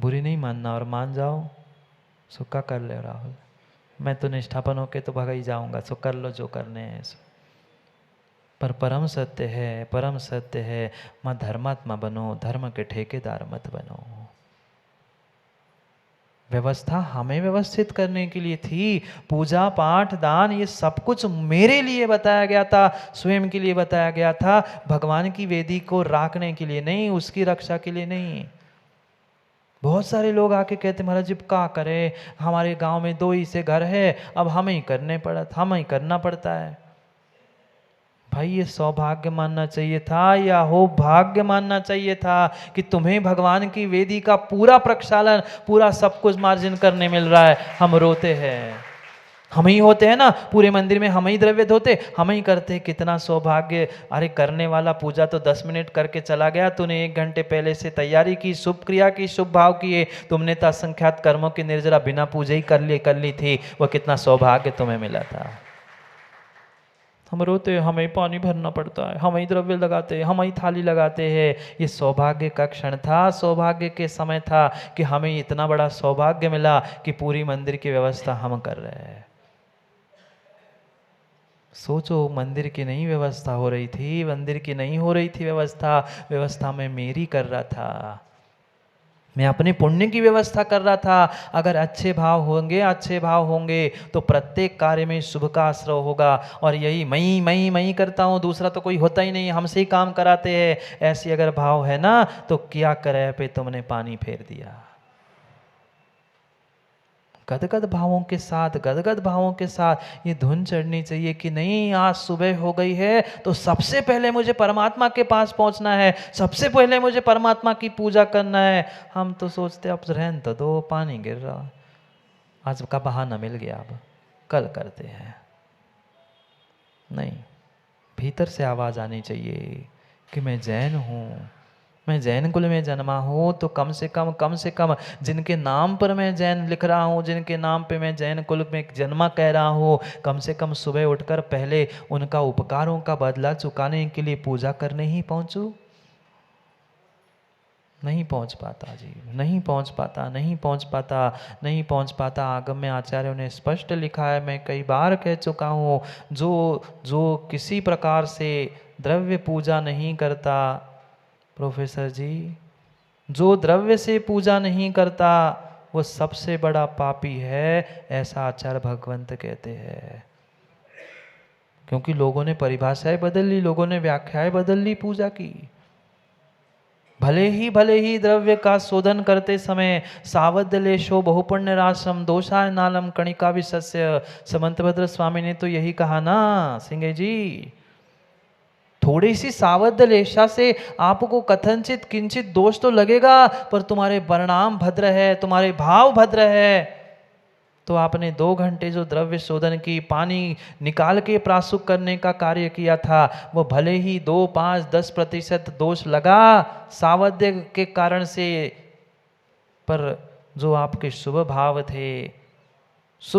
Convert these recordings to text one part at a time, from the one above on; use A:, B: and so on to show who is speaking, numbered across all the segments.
A: बुरी नहीं मानना, और मान जाओ सुक्का कर ले राहुल, मैं तो निष्ठापन होके तो भगा ही जाऊंगा, सो कर लो जो करने हैं सो। पर परम सत्य है, परम सत्य है, माँ धर्मात्मा बनो, धर्म के ठेकेदार मत बनो। व्यवस्था हमें व्यवस्थित करने के लिए थी, पूजा पाठ दान ये सब कुछ मेरे लिए बताया गया था, स्वयं के लिए बताया गया था, भगवान की वेदी को राखने के लिए नहीं, उसकी रक्षा के लिए नहीं। बहुत सारे लोग आके कहते महाराज जी क्या करें, हमारे गांव में 2 ही से घर है, अब हमें ही करना पड़ता है। भाई ये सौभाग्य मानना चाहिए था या हो भाग्य मानना चाहिए था कि तुम्हें भगवान की वेदी का पूरा प्रक्षालन, पूरा सब कुछ मार्जिन करने मिल रहा है। हम रोते हैं, हम ही होते हैं ना, पूरे मंदिर में हम ही द्रव्य धोते, हम ही करते, कितना सौभाग्य। अरे करने वाला पूजा तो 10 मिनट करके चला गया, तूने 1 घंटे पहले से तैयारी की, शुभ क्रिया की, शुभ भाव किए, तुमने तो असंख्यात कर्मों की निर्जरा बिना पूजे ही कर ली थी, वह कितना सौभाग्य तुम्हें मिला था। हम रोते, हमें पानी भरना पड़ता है, हम ही द्रव्य लगाते हैं, हम ही थाली लगाते हैं। ये सौभाग्य का क्षण था, सौभाग्य के समय था कि हमें इतना बड़ा सौभाग्य मिला कि पूरी मंदिर की व्यवस्था हम कर रहे हैं। सोचो, मंदिर की नहीं व्यवस्था हो रही थी, मंदिर की नहीं हो रही थी व्यवस्था में मेरी कर रहा था, मैं अपने पुण्य की व्यवस्था कर रहा था। अगर अच्छे भाव होंगे तो प्रत्येक कार्य में शुभ का आश्रय होगा। और यही मैं करता हूँ, दूसरा तो कोई होता ही नहीं, हमसे ही काम कराते हैं, ऐसी अगर भाव है ना, तो क्या करे पे तुमने पानी फेर दिया। गदगद भावों के साथ ये धुन चढ़नी चाहिए कि नहीं, आज सुबह हो गई है तो सबसे पहले मुझे परमात्मा के पास पहुंचना है, सबसे पहले मुझे परमात्मा की पूजा करना है। हम तो सोचते अब रहने तो दो, पानी गिर रहा, आज का बहाना मिल गया, अब कल करते हैं। नहीं, भीतर से आवाज़ आनी चाहिए कि मैं जैन हूँ, मैं जैन कुल में जन्मा हूँ, तो कम से कम जिनके नाम पर मैं जैन लिख रहा हूँ, जिनके नाम पे मैं जैन कुल में जन्मा कह रहा हूँ, कम से कम सुबह उठकर पहले उनका उपकारों का बदला चुकाने के लिए पूजा करने ही पहुँचूँ। नहीं पहुँच पाता जी, नहीं पहुँच पाता। आगम में आचार्यों ने स्पष्ट लिखा है, मैं कई बार कह चुका हूँ, जो किसी प्रकार से द्रव्य पूजा नहीं करता, प्रोफेसर जी, जो द्रव्य से पूजा नहीं करता वो सबसे बड़ा पापी है, ऐसा आचार्य भगवंत कहते हैं। क्योंकि लोगों ने परिभाषाएं बदल ली, लोगों ने व्याख्याएं बदल ली पूजा की। भले ही द्रव्य का शोधन करते समय सावध लेशो बहुपुण्य राशम दोषाय नालम कणिका विशस्य, समंतभद्र स्वामी ने तो यही कहा ना सिंगे जी, थोड़ी सी सावध लेशा से आपको कथनचित किंचित दोष तो लगेगा, पर तुम्हारे परिणाम भद्र है, तुम्हारे भाव भद्र है। तो आपने 2 घंटे जो द्रव्य शोधन की, पानी निकाल के प्राशुक करने का कार्य किया था, वो भले ही 2, 5, 10% दोष लगा सावध्य के कारण से, पर जो आपके शुभ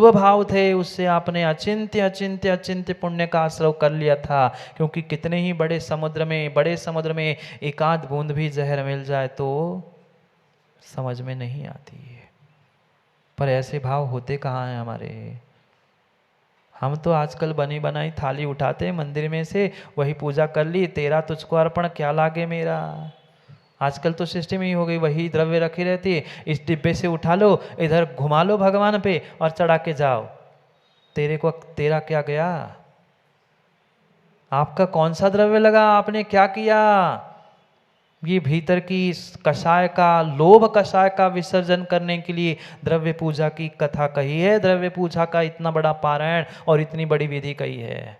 A: भाव थे उससे आपने अचिंत्य पुण्य का आश्रय कर लिया था। क्योंकि कितने ही बड़े समुद्र में एक आध बूंद भी जहर मिल जाए तो समझ में नहीं आती है। पर ऐसे भाव होते कहाँ हैं हमारे। हम तो आजकल बनी बनाई थाली उठाते मंदिर में से, वही पूजा कर ली, तेरा तुझको अर्पण क्या लागे मेरा। आजकल तो सिस्टम ही हो गई, वही द्रव्य रखी रहती है, इस डिब्बे से उठा लो, इधर घुमा लो भगवान पे और चढ़ा के जाओ। तेरा क्या गया, आपका कौन सा द्रव्य लगा, आपने क्या किया। ये भीतर की लोभ कषाय का विसर्जन करने के लिए द्रव्य पूजा की कथा कही है, द्रव्य पूजा का इतना बड़ा पारायण और इतनी बड़ी विधि कही है।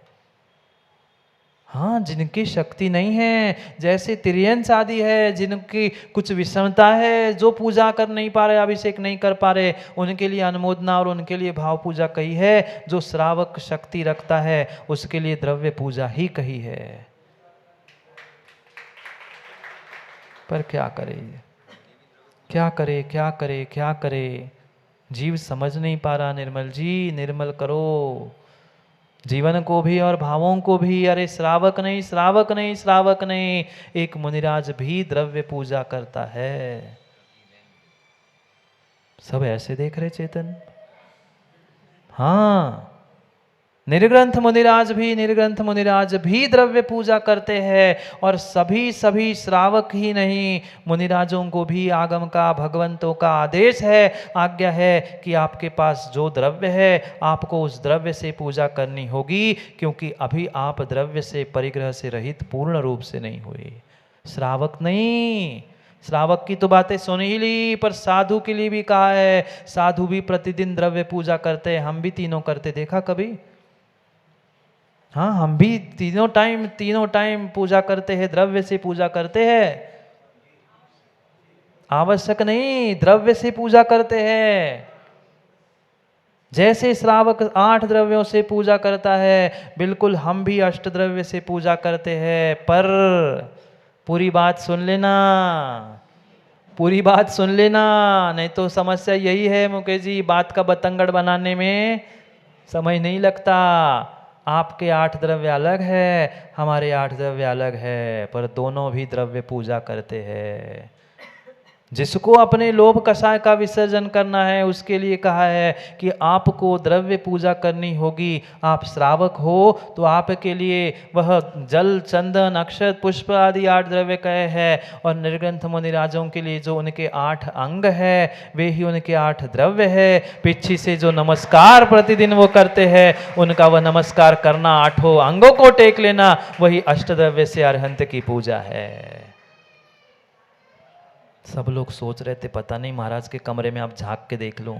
A: हाँ, जिनकी शक्ति नहीं है, जैसे तिर्यंस आदि है, जिनकी कुछ विषमता है, जो पूजा कर नहीं पा रहे, अभिषेक नहीं कर पा रहे, उनके लिए अनुमोदना और उनके लिए भाव पूजा कही है। जो श्रावक शक्ति रखता है उसके लिए द्रव्य पूजा ही कही है। पर क्या करे, जीव समझ नहीं पा रहा। निर्मल जी, निर्मल करो जीवन को भी और भावों को भी। अरे श्रावक नहीं, एक मुनिराज भी द्रव्य पूजा करता है। सब ऐसे देख रहे चेतन। हाँ, निर्ग्रंथ मुनिराज भी द्रव्य पूजा करते हैं, और सभी श्रावक ही नहीं, मुनिराजों को भी आगम का, भगवंतों का आदेश है, आज्ञा है कि आपके पास जो द्रव्य है आपको उस द्रव्य से पूजा करनी होगी, क्योंकि अभी आप द्रव्य से, परिग्रह से रहित पूर्ण रूप से नहीं हुए। श्रावक नहीं, श्रावक की तो बातें सुन ही ली, पर साधु के लिए भी कहा है, साधु भी प्रतिदिन द्रव्य पूजा करते हैं, हम भी तीनों करते, देखा कभी? हाँ, हम भी तीनों टाइम पूजा करते हैं, द्रव्य से पूजा करते हैं। आवश्यक नहीं, द्रव्य से पूजा करते हैं। जैसे श्रावक 8 द्रव्यों से पूजा करता है, बिल्कुल हम भी अष्ट द्रव्य से पूजा करते हैं। पर पूरी बात सुन लेना, पूरी बात सुन लेना, नहीं तो समस्या यही है मुकेश जी, बात का बतंगड़ बनाने में समय नहीं लगता। आपके 8 द्रव्य अलग है, हमारे 8 द्रव्य अलग है, पर दोनों भी द्रव्य पूजा करते हैं। जिसको अपने लोभ कषाय का विसर्जन करना है, उसके लिए कहा है कि आपको द्रव्य पूजा करनी होगी। आप श्रावक हो तो आपके लिए वह जल, चंदन, अक्षत, पुष्प आदि 8 द्रव्य कहे हैं, और निर्ग्रंथ मुनिराजों के लिए जो उनके 8 अंग है वे ही उनके 8 द्रव्य है। पीछे से जो नमस्कार प्रतिदिन वो करते हैं, उनका वह नमस्कार करना, 8 अंगों को टेक लेना, वही अष्ट द्रव्य से अरहंत की पूजा है। सब लोग सोच रहे थे पता नहीं महाराज के कमरे में आप झांक के देख लो,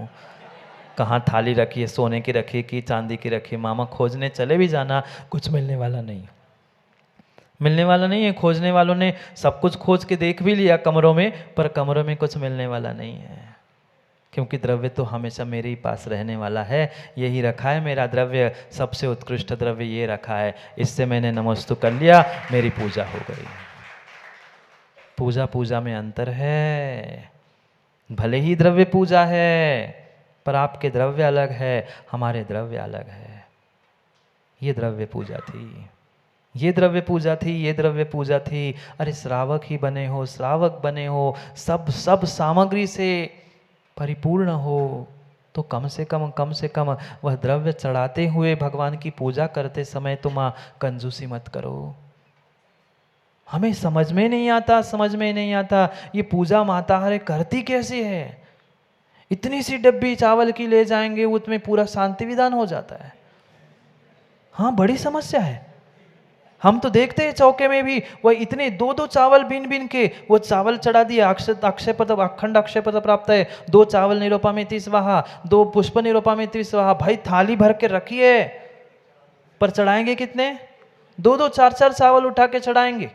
A: कहाँ थाली रखी है, सोने की रखी कि चांदी की रखी है। मामा खोजने चले भी जाना, कुछ मिलने वाला नहीं, मिलने वाला नहीं है। खोजने वालों ने सब कुछ खोज के देख भी लिया कमरों में, पर कमरों में कुछ मिलने वाला नहीं है, क्योंकि द्रव्य तो हमेशा मेरे ही पास रहने वाला है। यही रखा है मेरा द्रव्य, सबसे उत्कृष्ट द्रव्य ये रखा है, इससे मैंने नमस्तु कर लिया, मेरी पूजा हो गई। पूजा पूजा में अंतर है, भले ही द्रव्य पूजा है, पर आपके द्रव्य अलग है, हमारे द्रव्य अलग है। ये द्रव्य पूजा थी, ये द्रव्य पूजा थी, ये द्रव्य पूजा थी। अरे श्रावक ही बने हो, श्रावक बने हो, सब सामग्री से परिपूर्ण हो, तो कम से कम वह द्रव्य चढ़ाते हुए भगवान की पूजा करते समय तुम कंजूसी मत करो। हमें समझ में नहीं आता ये पूजा माता हरे करती कैसी है। इतनी सी डब्बी चावल की ले जाएंगे, उसमें पूरा शांति विधान हो जाता है। हाँ, बड़ी समस्या है। हम तो देखते हैं चौके में भी वह इतने 2-2 चावल बीन के वो चावल चढ़ा दिया। अक्षय पद, अखंड अक्षय पद प्राप्त है। 2 चावल निरोपा में 30 स्वाहा, 2 पुष्प निरोपा में 30 स्वाहा। भाई थाली भर के रखिए, पर चढ़ाएंगे कितने? 2-2 4-4 चावल उठा के चढ़ाएंगे,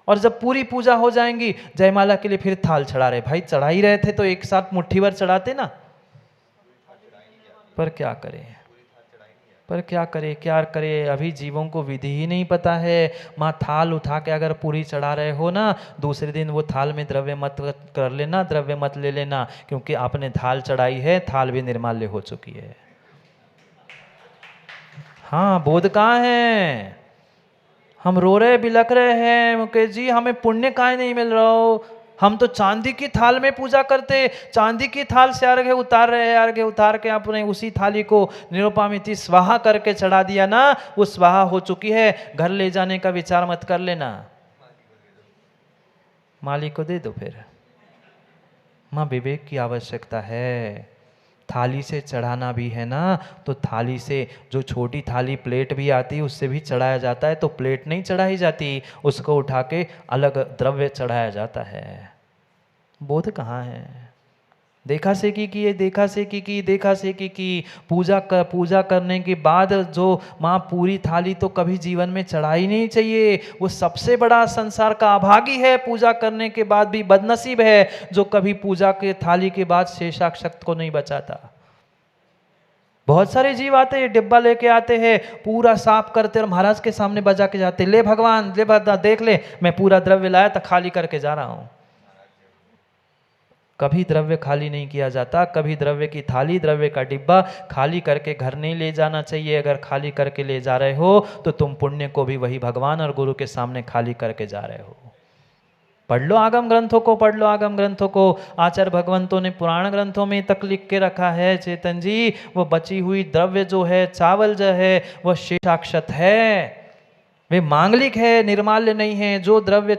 A: और जब पूरी पूजा हो जाएंगी जयमाला के लिए फिर थाल चढ़ा रहे। भाई चढ़ा ही रहे थे तो एक साथ मुट्ठी भर चढ़ाते ना। पर क्या करें, अभी जीवों को विधि ही नहीं पता है। माँ थाल उठा के अगर पूरी चढ़ा रहे हो ना, दूसरे दिन वो थाल में द्रव्य मत कर लेना, द्रव्य मत ले लेना, क्योंकि आपने थाल चढ़ाई है, थाल भी निर्माल्य हो चुकी है। हाँ, बोध कहाँ है? हम रो रहे बिलख रहे हैं मुकेश जी, हमें पुण्य काहे नहीं मिल रहा हो। हम तो चांदी की थाल में पूजा करते, चांदी की थाल से अर्घ्य उतार रहे हैं, अर्घ्य उतार के आपने उसी थाली को निरुपामिति स्वाहा करके चढ़ा दिया ना, वो स्वाहा हो चुकी है। घर ले जाने का विचार मत कर लेना, मालिक को दे दो। फिर माँ विवेक की आवश्यकता है। थाली से चढ़ाना भी है ना, तो थाली से जो छोटी थाली प्लेट भी आती है उससे भी चढ़ाया जाता है, तो प्लेट नहीं चढ़ाई जाती, उसको उठा के अलग द्रव्य चढ़ाया जाता है। बोध कहाँ है? देखा सेकी की पूजा करने के बाद जो माँ पूरी थाली तो कभी जीवन में चढ़ाई नहीं चाहिए। वो सबसे बड़ा संसार का अभागी है, पूजा करने के बाद भी बदनसीब है जो कभी पूजा के थाली के बाद शेषाक्षत को नहीं बचाता। बहुत सारे जीव आते हैं, डिब्बा लेके आते हैं, पूरा साफ करते और महाराज के सामने बजा के जाते, ले भगवान ले देख ले, मैं पूरा द्रव्य लाया था, खाली करके जा रहा हूं। कभी द्रव्य खाली नहीं किया जाता, कभी द्रव्य की थाली, द्रव्य का डिब्बा खाली करके घर नहीं ले जाना चाहिए। अगर खाली करके ले जा रहे हो तो तुम पुण्य को भी वही भगवान और गुरु के सामने खाली करके जा रहे हो। पढ़ लो आगम ग्रंथों को, पढ़ लो आगम ग्रंथों को। आचार्य भगवंतों ने पुराण ग्रंथों में तक लिख के रखा है चेतन जी, वो बची हुई द्रव्य जो है, चावल जो है, वो शेषाक्षत है, वे मांगलिक है, निर्माल्य नहीं है। जो द्रव्य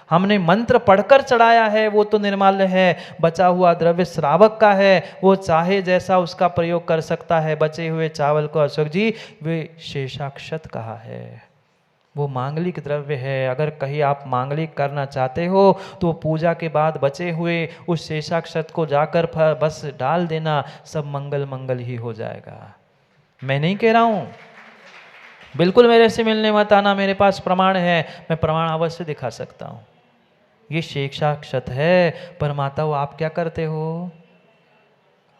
A: हमने मंत्र पढ़कर चढ़ाया है वो तो निर्माल्य है, बचा हुआ द्रव्य श्रावक का है, वो चाहे जैसा उसका प्रयोग कर सकता है। बचे हुए चावल को अशोक जी वे शेषाक्षत कहा है, वो मांगलिक द्रव्य है। अगर कहीं आप मांगलिक करना चाहते हो तो पूजा के बाद बचे हुए उस शेषाक्षत को जाकर बस डाल देना, सब मंगल मंगल ही हो जाएगा। मैं नहीं कह रहा हूं, बिल्कुल मेरे से मिलने मत आना, मेरे पास प्रमाण है, मैं प्रमाण अवश्य दिखा सकता हूं। ये शेषाक्षत है। पर माताओं आप क्या करते हो,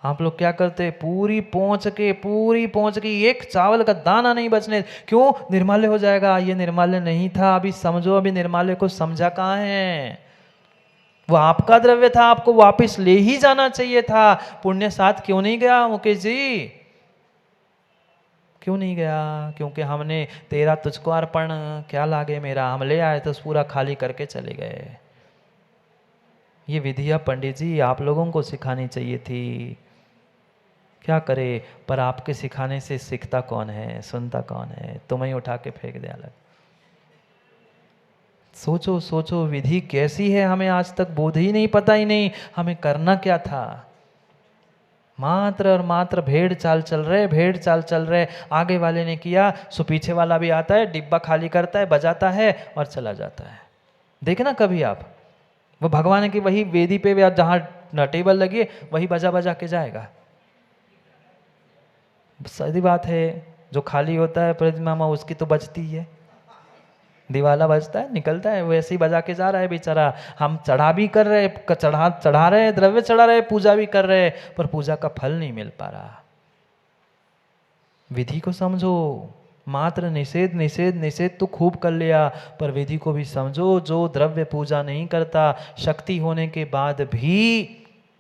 A: आप लोग क्या करते, पूरी पहुंच के एक चावल का दाना नहीं बचने, क्यों, निर्माल्य हो जाएगा। ये निर्माल्य नहीं था, अभी समझो, अभी निर्माल्य को समझा कहाँ है। वो आपका द्रव्य था, आपको वापस ले ही जाना चाहिए था। पुण्य साथ क्यों नहीं गया मुकेश जी, क्यों नहीं गया? क्योंकि हमने तेरा तुझको अर्पण, क्या लागे मेरा, हम ले आए तो पूरा खाली करके चले गए। ये विधियां पंडित जी आप लोगों को सिखानी चाहिए थी, क्या करे, पर आपके सिखाने से सीखता कौन है, सुनता कौन है, तुम्हें उठा के फेंक दे अलग। सोचो सोचो विधि कैसी है, हमें आज तक बोध ही नहीं, पता ही नहीं हमें करना क्या था। मात्र और मात्र भेड़ चाल चल रहे, भेड़ चाल चल रहे। आगे वाले ने किया सो पीछे वाला भी आता है, डिब्बा खाली करता है, बजाता है और चला जाता है। देखना कभी आप, वो भगवान की वही वेदी पे जहाँ टेबल लगी है वही बजा बजा के जाएगा। सीधी बात है, जो खाली होता है प्रतिमा मामा उसकी तो बजती है, दिवाला बजता है निकलता है, वो ऐसे ही बजा के जा रहा है बेचारा। हम चढ़ा भी कर रहे, चढ़ा रहे, द्रव्य चढ़ा रहे, पूजा भी कर रहे, पर पूजा का फल नहीं मिल पा रहा। विधि को समझो, मात्र निषेध निषेध निषेध तो खूब कर लिया, पर विधि को भी समझो। जो द्रव्य पूजा नहीं करता, शक्ति होने के बाद भी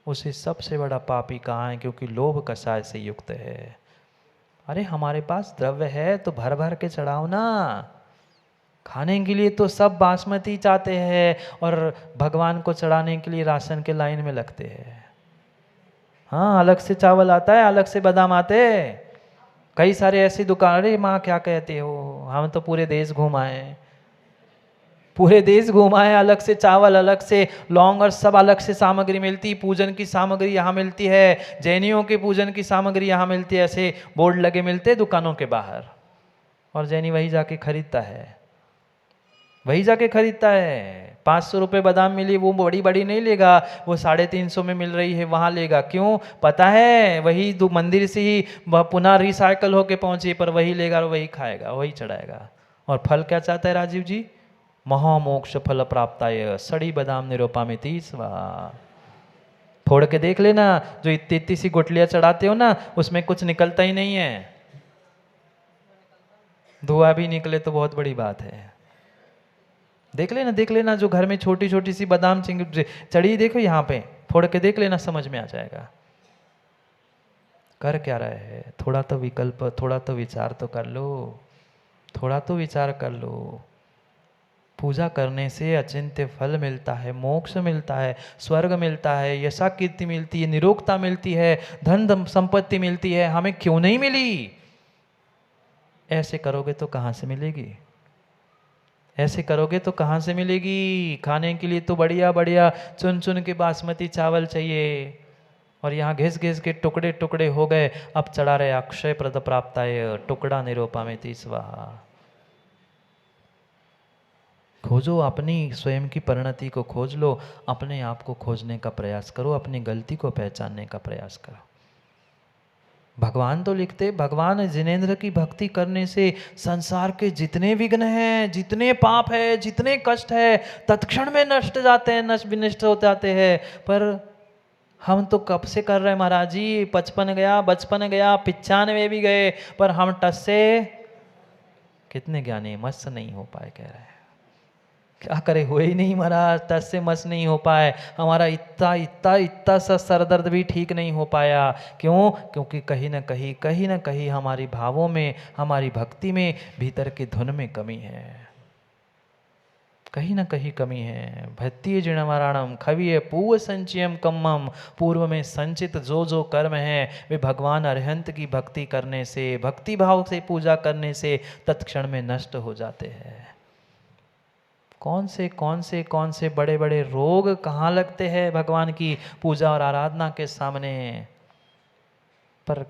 A: उसे सबसे बड़ा पापी कहाँ है, क्योंकि लोभ कषाय से युक्त है। अरे हमारे पास द्रव्य है तो भर भर के चढ़ाओ ना, खाने के लिए तो सब बासमती चाहते हैं और भगवान को चढ़ाने के लिए राशन के लाइन में लगते हैं। हाँ अलग से चावल आता है, अलग से बादाम आते, कई सारे ऐसी दुकान। अरे माँ क्या कहते हो, हम तो पूरे देश घुमाए, पूरे देश घुमाए, अलग से चावल, अलग से लौंग और सब अलग से सामग्री मिलती। पूजन की सामग्री यहाँ मिलती है, जैनियों के पूजन की सामग्री यहाँ मिलती है, ऐसे बोर्ड लगे मिलते दुकानों के बाहर, और जैनी वही जाके खरीदता है, वही जाके खरीदता है। 500 रुपये बादाम मिली, वो बड़ी बड़ी नहीं लेगा, वो 350 में मिल रही है वहाँ लेगा। क्यों, पता है वही मंदिर से ही पुनः रिसाइकल होके पहुँची, पर वही लेगा और वही खाएगा, वही चढ़ाएगा। और फल क्या चाहता है राजीव जी, महामोक्ष फल प्राप्ताय सड़ी बादाम निरूपा में 30 फोड़ के देख लेना, जो इतनी इतनी सी गुटलियाँ चढ़ाते हो ना, उसमें कुछ निकलता ही नहीं है, धुआं भी निकले तो बहुत बड़ी बात है। देख लेना, देख लेना, जो घर में छोटी छोटी सी बादाम चढ़ी देखो यहाँ पे, फोड़ के देख लेना, समझ में आ जाएगा। कर क्या रहे हैं, थोड़ा तो विकल्प, थोड़ा तो विचार तो कर लो, थोड़ा तो विचार कर लो। पूजा करने से अचिंत्य फल मिलता है, मोक्ष मिलता है, स्वर्ग मिलता है, यशा कीर्ति मिलती है, निरोगता मिलती है, धन संपत्ति मिलती है। हमें क्यों नहीं मिली? ऐसे करोगे तो कहाँ से मिलेगी, ऐसे करोगे तो कहाँ से मिलेगी? खाने के लिए तो बढ़िया बढ़िया चुन चुन के बासमती चावल चाहिए, और यहाँ घिस घिस के टुकड़े टुकड़े हो गए। अब चढ़ा रहे अक्षय प्रद प्राप्ताय टुकड़ा निरूपा में 30 खोजो, अपनी स्वयं की परिणति को खोज लो, अपने आप को खोजने का प्रयास करो, अपनी गलती को पहचानने का प्रयास करो। भगवान तो लिखते, भगवान जिनेंद्र की भक्ति करने से संसार के जितने विघ्न हैं, जितने पाप है, जितने कष्ट है, तत्क्षण में नष्ट जाते हैं, नष्ट विनष्ट हो जाते हैं। पर हम तो कब से कर रहे हैं महाराज जी, 55 गया, बचपन गया, 95 भी गए, पर हम टस से कितने ज्ञानी मस्त नहीं हो पाए, कह रहे हैं। क्या करे, हुए ही नहीं महाराज, टस से मस्त नहीं हो पाए। हमारा इतना इतना इतना सा सरदर्द भी ठीक नहीं हो पाया। क्यों? क्योंकि कहीं ना कहीं हमारी भावों में, हमारी भक्ति में, भीतर की धुन में कमी है। कहीं ना कहीं कमी है। भत्तीय जिणवराणम खविय पूर्व संचयम कम्मम, पूर्व में संचित जो जो कर्म है वे भगवान अरिहंत की भक्ति करने से, भक्ति भाव से पूजा करने से तत्क्षण में नष्ट हो जाते हैं। कौन से बड़े बड़े रोग कहाँ लगते हैं भगवान की पूजा और आराधना के सामने, पर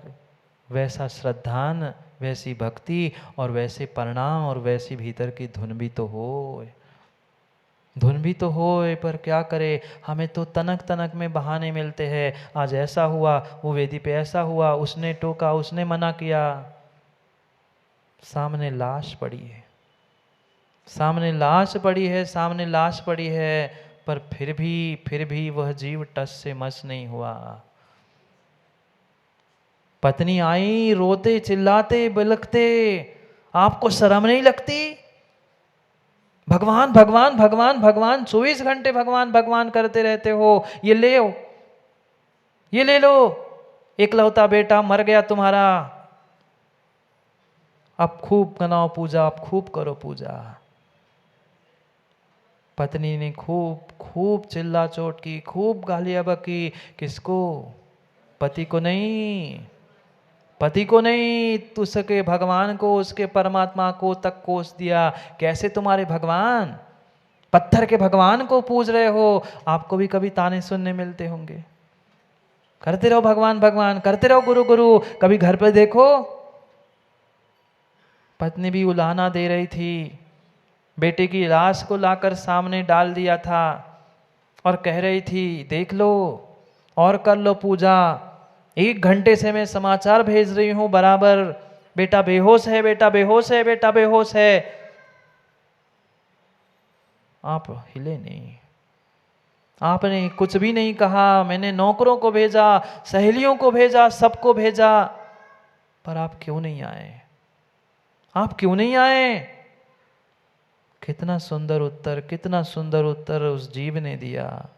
A: वैसा श्रद्धान, वैसी भक्ति और वैसे परिणाम और वैसी भीतर की धुन भी तो हो, धुन भी तो हो। पर क्या करे, हमें तो तनक तनक में बहाने मिलते हैं। आज ऐसा हुआ, वो वेदी पे ऐसा हुआ, उसने टोका, उसने मना किया। सामने लाश पड़ी है, सामने लाश पड़ी है, सामने लाश पड़ी है, पर फिर भी वह जीव टस से मस नहीं हुआ। पत्नी आई रोते चिल्लाते बिलखते, आपको शर्म नहीं लगती? भगवान भगवान भगवान भगवान 24 घंटे भगवान भगवान करते रहते हो, ये ले लो, ये ले लो, एकलौता बेटा मर गया तुम्हारा, अब खूब मनाओ पूजा, अब खूब करो पूजा। पत्नी ने खूब खूब चिल्ला चोट की, खूब गालियां बकी। किसको? पति को नहीं, पति को नहीं, उसके भगवान को, उसके परमात्मा को तक कोस दिया। कैसे तुम्हारे भगवान? पत्थर के भगवान को पूज रहे हो। आपको भी कभी ताने सुनने मिलते होंगे, करते रहो भगवान भगवान, करते रहो गुरु गुरु। कभी घर पे देखो, पत्नी भी उलाहना दे रही थी, बेटे की लाश को लाकर सामने डाल दिया था और कह रही थी देख लो और कर लो पूजा, 1 घंटे से मैं समाचार भेज रही हूं बराबर, बेटा बेहोश है, बेटा बेहोश है, बेटा बेहोश है। आप हिले नहीं, आपने कुछ भी नहीं कहा। मैंने नौकरों को भेजा, सहेलियों को भेजा, सबको भेजा, पर आप क्यों नहीं आए? आप क्यों नहीं आए? कितना सुंदर उत्तर, कितना सुंदर उत्तर उस जीव ने दिया।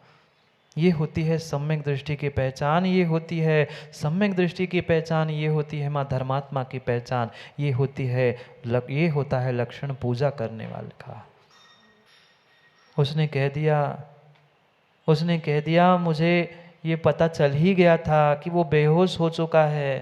A: ये होती है सम्यक दृष्टि की पहचान, ये होती है सम्यक दृष्टि की पहचान, ये होती है माँ धर्मात्मा की पहचान, ये होती है ये होता है लक्षण पूजा करने वाले का। उसने कह दिया, उसने कह दिया मुझे ये पता चल ही गया था कि वो बेहोश हो चुका है।